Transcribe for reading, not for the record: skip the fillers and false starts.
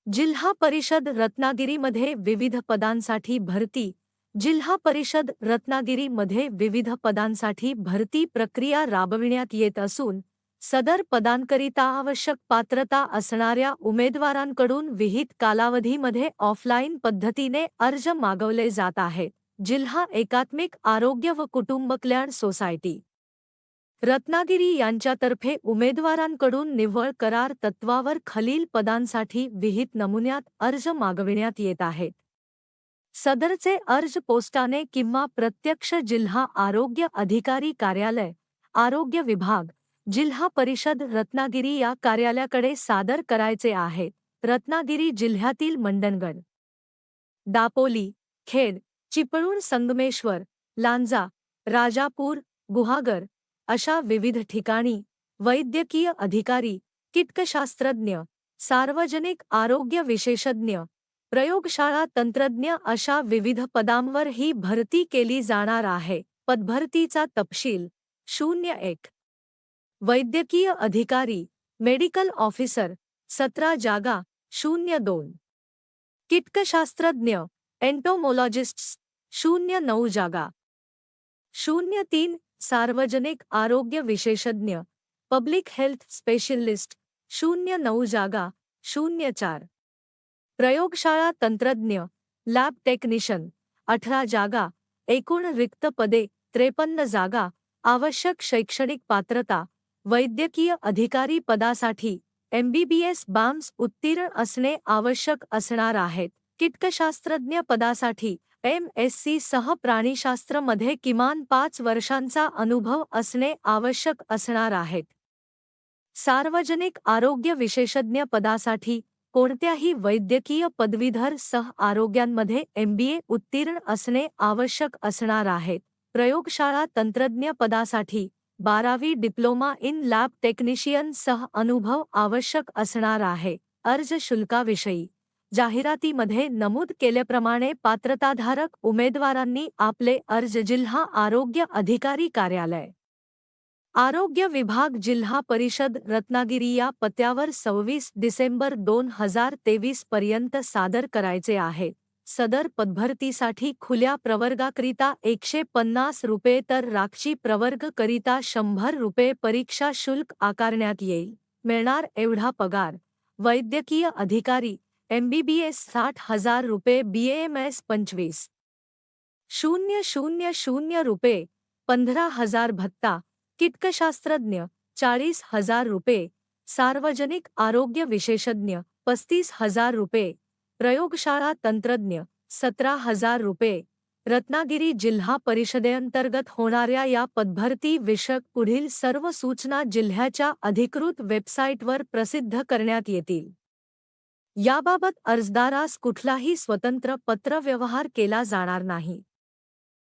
जिल्हा परिषद रत्नागिरीमध्ये विविध पदांसाठी भरती. जिल्हा परिषद रत्नागिरीमध्ये विविध पदांसाठी भरती प्रक्रिया राबविण्यात येत असून सदर पदांकरिता आवश्यक पात्रता असणाऱ्या उमेदवारांकडून विहित कालावधीमध्ये ऑफलाईन पद्धतीने अर्ज मागवले जात आहेत. जिल्हा एकात्मिक आरोग्य व कुटुंब कल्याण सोसायटी रत्नागिरी यांच्यातर्फे उमेदवारांकडून निव्वळ करार तत्वावर खालील पदांसाठी विहित नमुन्यात अर्ज मागविण्यात येत आहेत. सदरचे अर्ज पोस्टाने किंवा प्रत्यक्ष जिल्हा आरोग्य अधिकारी कार्यालय, आरोग्य विभाग, जिल्हा परिषद रत्नागिरी या कार्यालयाकडे सादर करायचे आहेत. रत्नागिरी जिल्ह्यातील मंडणगड, दापोली, खेड, चिपळूण, संगमेश्वर, लांजा, राजापूर, गुहागर अशा विविध ठिकाणी वैद्यकीय अधिकारी, कीटकशास्त्रज्ञ, सार्वजनिक आरोग्य विशेषज्ञ, प्रयोगशाळा तंत्रज्ञ अशा विविध पदांवर ही भरती केली जाणार आहे. पदभरतीचा तपशील 01. वैद्यकीय अधिकारी, मेडिकल ऑफिसर 17 जागा. 02. कीटकशास्त्रज्ञ, एंटोमोलॉजिस्ट्स 09 जागा. 03. सार्वजनिक आरोग्य विशेषज्ञ, पब्लिक हेल्थ स्पेशलिस्ट 09 जागा. 04. प्रयोगशाळा तंत्रज्ञ, लॅब टेक्निशियन 18 जागा. एकूण रिक्त पदे 53 जागा. आवश्यक शैक्षणिक पात्रता, वैद्यकीय अधिकारी पदासाठी MBBS बाम्स उत्तीर्ण असणे आवश्यक असणार आहेत. कीटकशास्त्रज्ञ पदासाठी MSc सह प्राणीशास्त्र मध्ये किमान 5 वर्षांचा अनुभव असणे आवश्यक असणार आहेत. सार्वजनिक आरोग्य विशेषज्ञ पदासाठी कोणत्याही वैद्यकीय पदवीधर सह आरोग्यांमध्ये MBA उत्तीर्ण असणे आवश्यक असणार आहेत. प्रयोगशाळा तंत्रज्ञ पदासाठी 12वी डिप्लोमा इन लॅब टेक्निशियन सह अनुभव आवश्यक असणार आहे. अर्ज शुल्काविषयी जाहिरातीमध्ये नमूद केल्याप्रमाणे पात्रताधारक उमेदवारांनी आपले अर्ज जिल्हा आरोग्य अधिकारी कार्यालय, आरोग्य विभाग, जिल्हा परिषद रत्नागिरी या पत्त्यावर 26 डिसेंबर 2023 पर्यंत सादर करायचे आहेत. सदर पदभरतीसाठी खुल्या प्रवर्गाकरिता 150 रुपये तर राखची प्रवर्गकरिता 100 रुपये परीक्षा शुल्क आकारण्यात येईल. मिळणार एवढा पगार: वैद्यकीय अधिकारी MBBS 60,000 रुपये, BAMS 25,000 रुपये, 15,000 भत्ता. कीटकशास्त्रज्ञ 40,000 रुपये, सार्वजनिक आरोग्य विशेषज्ञ 35,000 रुपये, प्रयोगशाळा तंत्रज्ञ 17,000 रुपये. रत्नागिरी जिल्हा परिषदेअंतर्गत होणाऱ्या या पदभरती विषयक पुढील सर्व सूचना जिल्ह्याच्या अधिकृत वेबसाईटवर प्रसिद्ध करण्यात येतील. याबाबत अर्जदारास कुठलाही स्वतंत्र पत्रव्यवहार केला जाणार नाही.